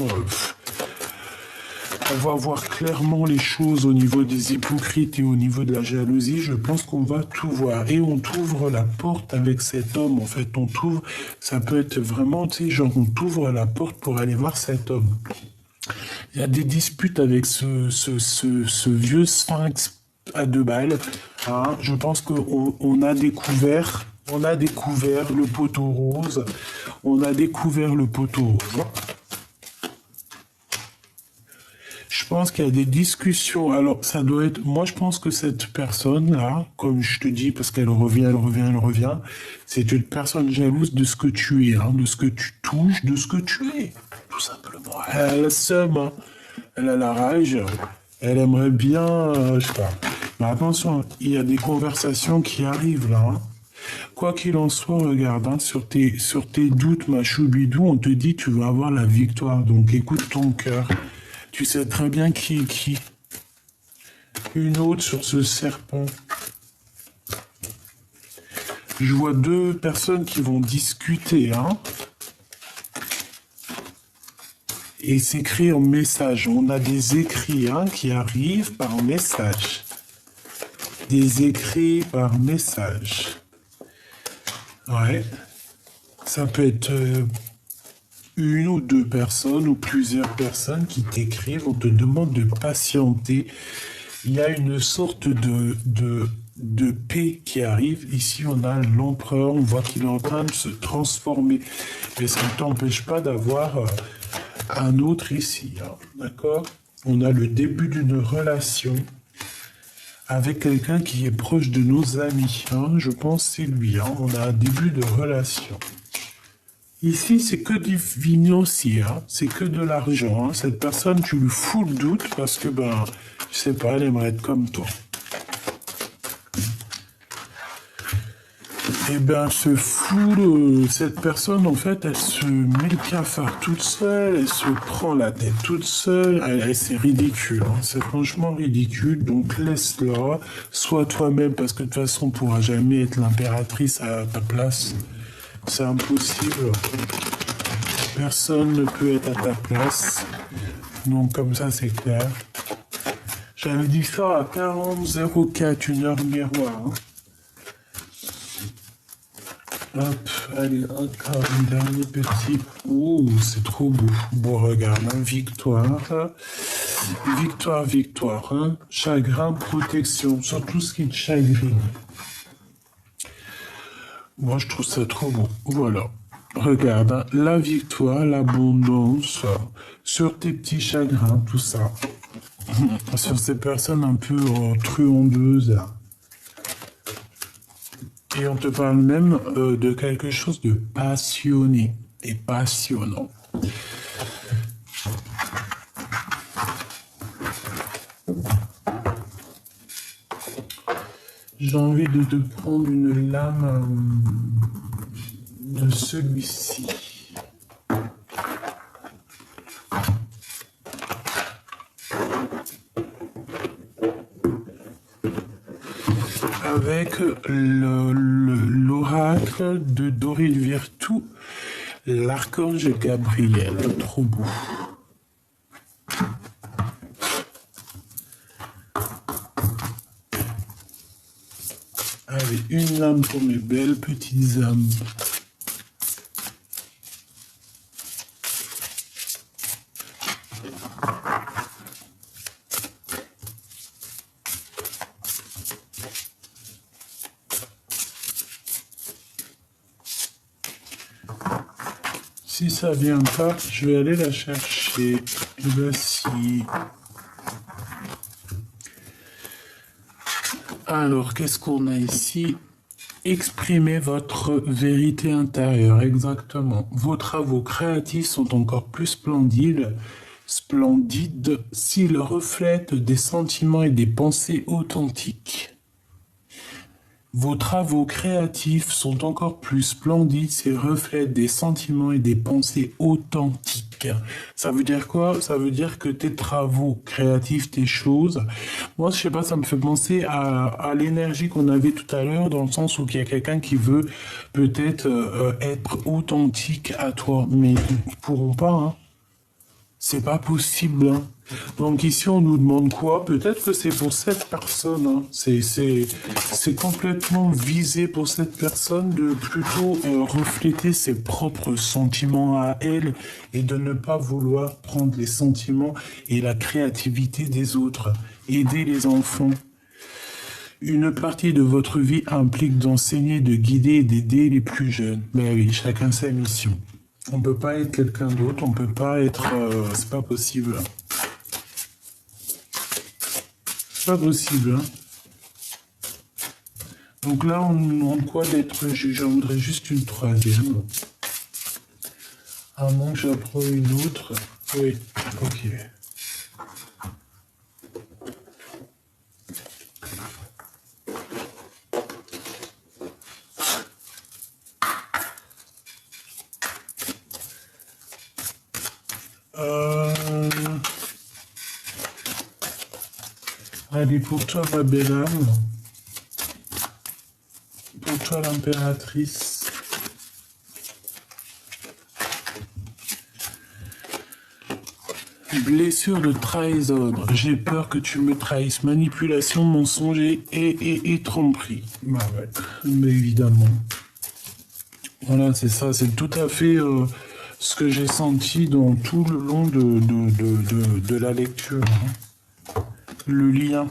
on va voir clairement les choses au niveau des hypocrites et au niveau de la jalousie. Je pense qu'on va tout voir. Et on t'ouvre la porte avec cet homme. En fait, on t'ouvre, ça peut être vraiment, tu sais, genre on t'ouvre la porte pour aller voir cet homme. Il y a des disputes avec ce vieux sphinx à 2 balles. Hein. Je pense qu'on a découvert... On a découvert le poteau rose. On a découvert le poteau rose. Je pense qu'il y a des discussions. Alors, ça doit être... Moi, je pense que cette personne-là, comme je te dis, parce qu'elle revient, c'est une personne jalouse de ce que tu es, hein, de ce que tu touches, de ce que tu es. Tout simplement. Elle a le seum, hein. Elle a la rage. Elle aimerait bien... je sais pas. Mais attention, il y a des conversations qui arrivent, là. Hein. Quoi qu'il en soit, regarde, hein, sur tes doutes, ma choubidou, on te dit tu vas avoir la victoire. Donc, écoute ton cœur. Tu sais très bien qui est qui. Une autre sur ce serpent. Je vois 2 personnes qui vont discuter, hein. Et s'écrit en message. On a des écrits, hein, qui arrivent par message. Des écrits par message. Ouais. Ça peut être... une ou 2 personnes ou plusieurs personnes qui t'écrivent, on te demande de patienter. Il y a une sorte de paix qui arrive. Ici, on a l'empereur, on voit qu'il est en train de se transformer. Mais ça ne t'empêche pas d'avoir un autre ici, hein, d'accord? On a le début d'une relation avec quelqu'un qui est proche de nos amis. Hein, je pense que c'est lui. Hein, on a un début de relation. Ici, c'est que du financier, hein. C'est que de l'argent. Hein. Cette personne, tu lui fous le doute parce que, ben, je sais pas, elle aimerait être comme toi. Eh ben, cette personne, en fait, elle se met le cafard toute seule, elle se prend la tête toute seule, c'est ridicule, hein. C'est franchement ridicule, donc laisse-la, sois toi-même, parce que de toute façon, on ne pourra jamais être l'impératrice à ta place. C'est impossible. personne ne peut être à ta place. Donc comme ça c'est clair. J'avais dit ça à 40,04, une heure miroir. Hein. Hop, allez, encore un dernier petit. Ouh, c'est trop beau. Bon, regarde, hein, victoire. Victoire, victoire. Hein. Chagrin, protection, sur tout ce qui te chagrine. Moi, je trouve ça trop beau. Voilà. Regarde, hein, la victoire, l'abondance, sur tes petits chagrins, tout ça. Sur ces personnes un peu truandeuses. Et on te parle même de quelque chose de passionné et passionnant. J'ai envie de te prendre une lame de celui-ci. Avec l'oracle de Doril Virtou, l'archange Gabriel. Trop beau. Allez, une lame pour mes belles petites âmes. Si ça vient pas, je vais aller la chercher. Et voici. Alors, qu'est-ce qu'on a ici? Exprimez votre vérité intérieure, exactement. Vos travaux créatifs sont encore plus splendides s'ils reflètent des sentiments et des pensées authentiques. Vos travaux créatifs sont encore plus splendides s'ils reflètent des sentiments et des pensées authentiques. Ça veut dire quoi? Ça veut dire que tes travaux créatifs, tes choses, moi je sais pas, ça me fait penser à l'énergie qu'on avait tout à l'heure, dans le sens où il y a quelqu'un qui veut peut-être être authentique à toi, mais ils pourront pas, hein. C'est pas possible. Hein. Donc ici, on nous demande quoi? Peut-être que c'est pour cette personne. Hein. C'est complètement visé pour cette personne de plutôt refléter ses propres sentiments à elle et de ne pas vouloir prendre les sentiments et la créativité des autres. Aider les enfants. Une partie de votre vie implique d'enseigner, de guider et d'aider les plus jeunes. Ben oui, chacun sa mission. On peut pas être quelqu'un d'autre, on peut pas être... c'est pas possible. C'est pas possible. Hein. Donc là, on nous demande quoi d'être juge? J'en voudrais juste une troisième. À moins que j'apprends une autre. Oui, ok. Allez, pour toi, ma belle âme, pour toi, l'impératrice, blessure de trahison, j'ai peur que tu me trahisses, manipulation, mensonge et tromperie. Bah ouais, mais évidemment. Voilà, c'est ça, c'est tout à fait ce que j'ai senti dans tout le long de la lecture. Hein. Le lien.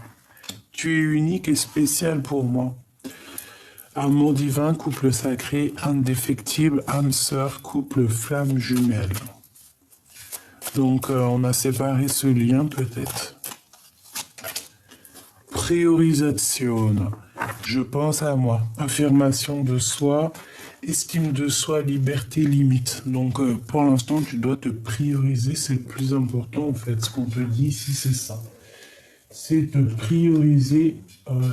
Tu es unique et spécial pour moi. Amour divin, couple sacré, indéfectible, âme sœur, couple flamme jumelle. Donc on a séparé ce lien peut-être. Priorisation. Je pense à moi. Affirmation de soi, estime de soi, liberté, limite. Donc pour l'instant tu dois te prioriser, c'est le plus important en fait. Ce qu'on te dit ici c'est ça. C'est de prioriser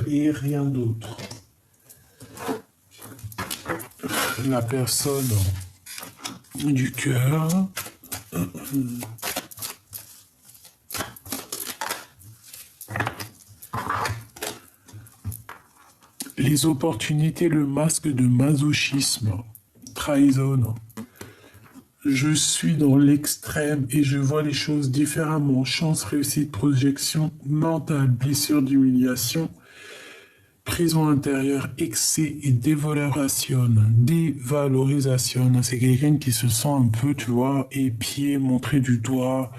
et rien d'autre. La personne du cœur. Les opportunités, le masque de masochisme. Trahison. Je suis dans l'extrême et je vois les choses différemment. Chance, réussite, projection mentale, blessure d'humiliation, prison intérieure, excès et dévalorisation. Dévalorisation, c'est quelqu'un qui se sent un peu, tu vois, épié, montré du doigt.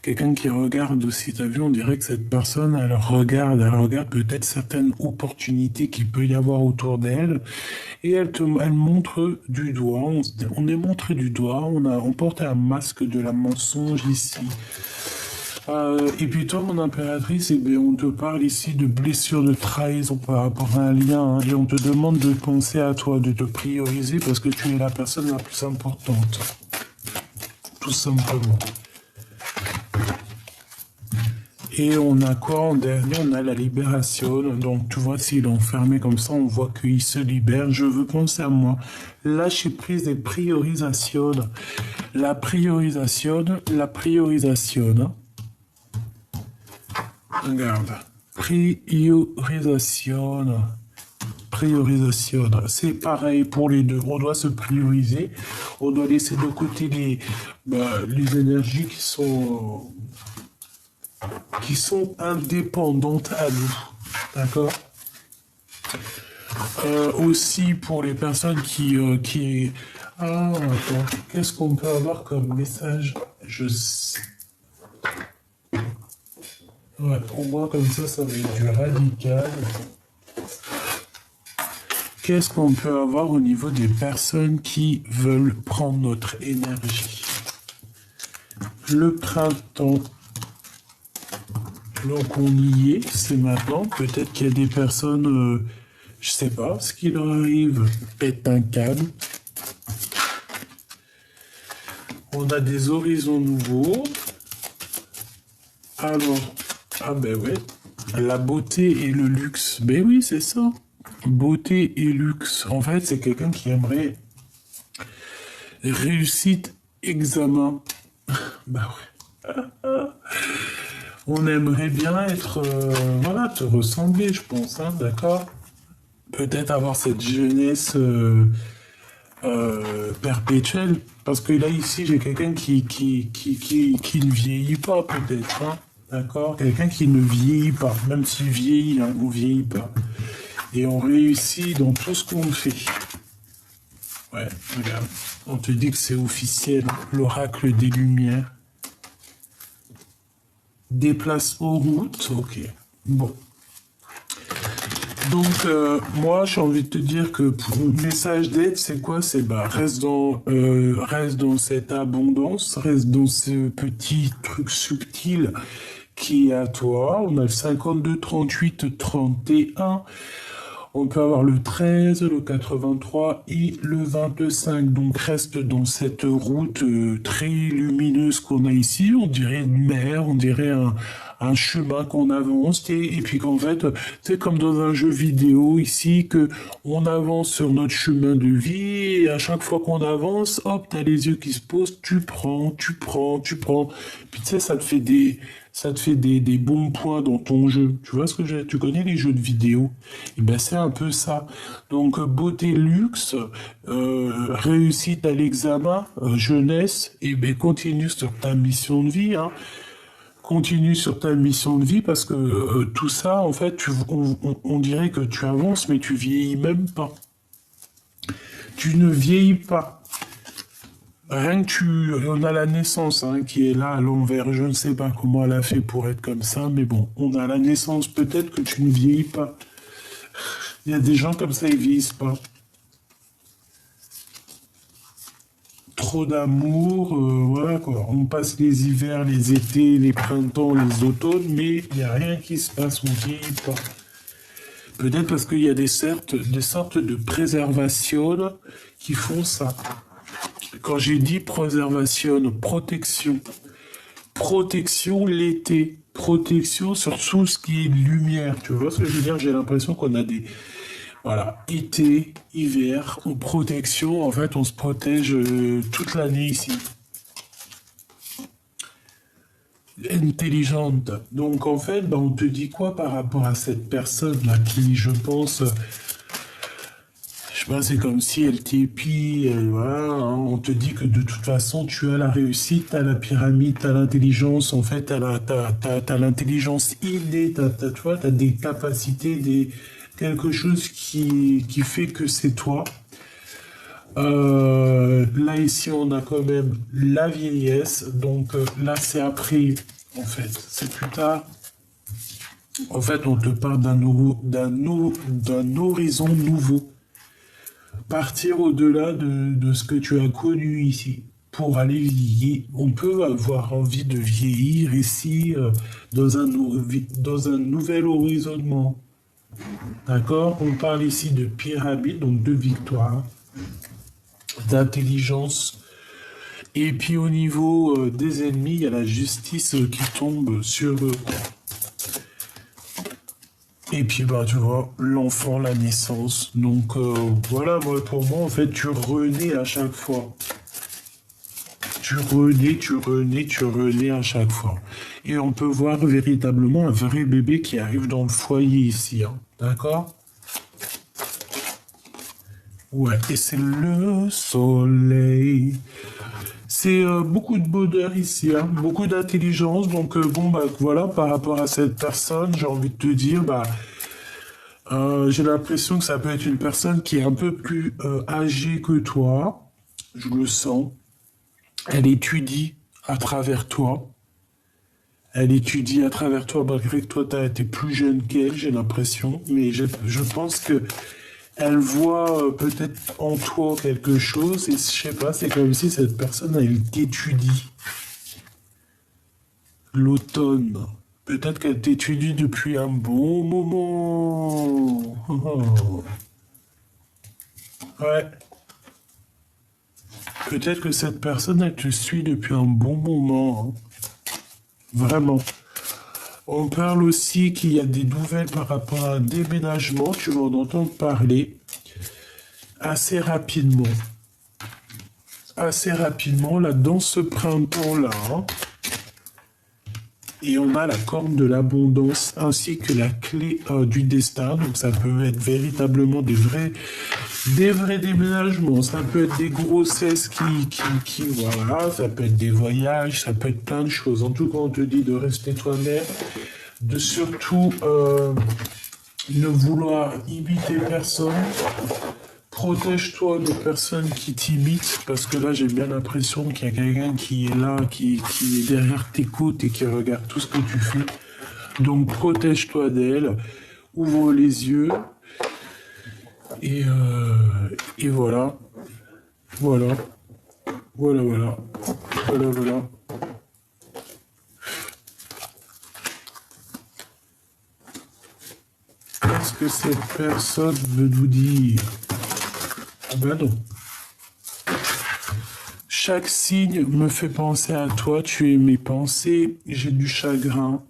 Quelqu'un qui regarde aussi, t'as vu, on dirait que cette personne, elle regarde peut-être certaines opportunités qu'il peut y avoir autour d'elle, et elle montre du doigt, on est montré du doigt, on porte un masque de la mensonge ici. Et puis toi, mon impératrice, eh bien, on te parle ici de blessures de trahison par rapport à un lien, hein, et on te demande de penser à toi, de te prioriser parce que tu es la personne la plus importante. Tout simplement. Et on a quoi en dernier? On a la libération. Donc, tu vois, s'il est enfermé comme ça, on voit qu'il se libère. Je veux penser à moi. Lâcher prise et priorisation. La priorisation. Regarde. Priorisation. C'est pareil pour les deux. On doit se prioriser. On doit laisser de côté les énergies qui sont indépendantes à nous. D'accord? Aussi pour les personnes qui... Ah, attends. Qu'est-ce qu'on peut avoir comme message? Je sais. Ouais, pour moi, comme ça va être du radical. Qu'est-ce qu'on peut avoir au niveau des personnes qui veulent prendre notre énergie? Le printemps. Donc on y est, c'est maintenant. Peut-être qu'il y a des personnes, je sais pas, ce qui leur arrive, pète un câble. On a des horizons nouveaux. Alors, ah ben ouais, la beauté et le luxe. Ben oui, c'est ça. Beauté et luxe. En fait, c'est quelqu'un qui aimerait réussite, examen. Bah ouais. On aimerait bien être, voilà, te ressembler, je pense, hein, d'accord? Peut-être avoir cette jeunesse perpétuelle, parce que là, ici, j'ai quelqu'un qui ne vieillit pas, peut-être, hein, d'accord? Quelqu'un qui ne vieillit pas, même s'il vieillit, hein, on ne vieillit pas. Et on réussit dans tout ce qu'on fait. Ouais, regarde, on te dit que c'est officiel, l'oracle des Lumières. Déplacement route, ok. Bon. Donc, moi, j'ai envie de te dire que pour le message d'aide, c'est quoi? C'est reste dans cette abondance, reste dans ce petit truc subtil qui est à toi. On a le 52, 38, 31. On peut avoir le 13, le 83 et le 25. Donc reste dans cette route très lumineuse qu'on a ici. On dirait une mer, on dirait un chemin qu'on avance. Et puis qu'en fait, c'est comme dans un jeu vidéo ici, que on avance sur notre chemin de vie. Et à chaque fois qu'on avance, hop, t'as les yeux qui se posent. Tu prends. Puis tu sais, ça te fait des bons points dans ton jeu. Tu vois ce que tu connais les jeux de vidéo? Et ben c'est un peu ça. Donc beauté, luxe, réussite à l'examen, jeunesse, et ben continue sur ta mission de vie, hein. Continue sur ta mission de vie parce que tout ça, en fait, on dirait que tu avances, mais tu vieillis même pas. Tu ne vieillis pas. Rien que on a la naissance hein, qui est là à l'envers. Je ne sais pas comment elle a fait pour être comme ça, mais bon, on a la naissance. Peut-être que tu ne vieillis pas. Il y a des gens comme ça, ils vieillissent pas. Trop d'amour, voilà quoi. On passe les hivers, les étés, les printemps, les automnes, mais il n'y a rien qui se passe, on vieillit pas. Peut-être parce qu'il y a des sortes de préservation qui font ça. Quand j'ai dit préservation, protection l'été, protection sur tout ce qui est lumière. Tu vois ce que je veux dire? J'ai l'impression qu'on a des... Voilà, été, hiver, en protection, en fait, on se protège toute l'année ici. Intelligente. Donc, en fait, on te dit quoi par rapport à cette personne-là qui, je vois, c'est comme si elle t'épie, voilà, hein, on te dit que de toute façon, tu as la réussite, t'as la pyramide, t'as l'intelligence, en fait, t'as l'intelligence innée, tu vois, t'as des capacités, quelque chose qui fait que c'est toi. Là, ici, on a quand même la vieillesse, donc là, c'est après, en fait, c'est plus tard. En fait, on te parle d'un horizon nouveau. Partir au-delà de ce que tu as connu ici pour aller vieillir. On peut avoir envie de vieillir ici dans un nouvel horizonnement. D'accord? On parle ici de pyramide, donc de victoire, d'intelligence. Et puis au niveau des ennemis, il y a la justice qui tombe sur eux. Et puis, bah, tu vois, l'enfant, la naissance. Donc, voilà, moi, pour moi, en fait, tu renais à chaque fois. Tu renais à chaque fois. Et on peut voir véritablement un vrai bébé qui arrive dans le foyer ici, hein. D'accord? Ouais, et c'est le soleil. C'est beaucoup de bonheur ici, hein, beaucoup d'intelligence. Donc, bon, bah, voilà, par rapport à cette personne, j'ai envie de te dire, bah, j'ai l'impression que ça peut être une personne qui est un peu plus âgée que toi. Je le sens. Elle étudie à travers toi. Elle étudie à travers toi, malgré que toi, tu as été plus jeune qu'elle, j'ai l'impression. Mais je pense que elle voit peut-être en toi quelque chose. Et je sais pas, c'est comme si cette personne, elle t'étudie. L'automne. Peut-être qu'elle t'étudie depuis un bon moment. Ouais. Peut-être que cette personne, elle te suit depuis un bon moment, hein. Vraiment. On parle aussi qu'il y a des nouvelles par rapport à un déménagement. Tu vas en entendre parler assez rapidement. Assez rapidement, là, dans ce printemps-là, hein. Et on a la corne de l'abondance ainsi que la clé du destin. Donc ça peut être véritablement des vrais déménagements. Ça peut être des grossesses voilà, ça peut être des voyages, ça peut être plein de choses. En tout cas, on te dit de rester toi-même, de surtout ne vouloir imiter personne. Protège-toi de personnes qui t'imitent, parce que là, j'ai bien l'impression qu'il y a quelqu'un qui est là, qui est derrière tes côtes et qui regarde tout ce que tu fais. Donc, protège-toi d'elle, ouvre les yeux, et voilà. Voilà. Voilà, voilà. Voilà, voilà. Qu'est-ce que cette personne veut nous dire? Ah ben non. Chaque signe me fait penser à toi, tu es mes pensées, j'ai du chagrin.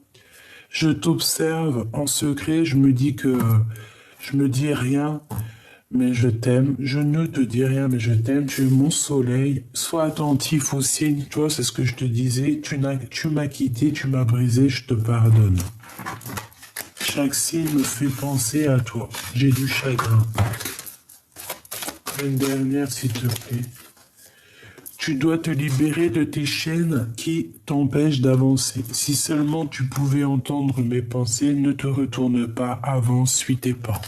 Je t'observe en secret, je me dis rien, mais je t'aime. Je ne te dis rien, mais je t'aime. Tu es mon soleil. Sois attentif aux signes. Toi, c'est ce que je te disais. Tu m'as quitté, tu m'as brisé, je te pardonne. Chaque signe me fait penser à toi. J'ai du chagrin. Une dernière, s'il te plaît. Tu dois te libérer de tes chaînes qui t'empêchent d'avancer. Si seulement tu pouvais entendre mes pensées, ne te retourne pas, avance, suis tes pas.